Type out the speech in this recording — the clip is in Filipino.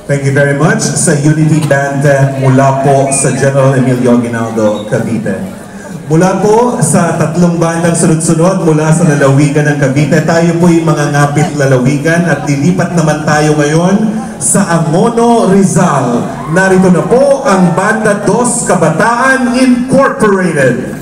Thank you very much sa Unity Band mula po sa General Emilio Aguinaldo, Cavite. Mula po sa tatlong bandang sunod-sunod mula sa lalawigan ng Cavite, tayo po yung mga ngapit lalawigan at lilipat naman tayo ngayon sa Angono, Rizal. Narito na po ang Banda Dos Kabataan Incorporated.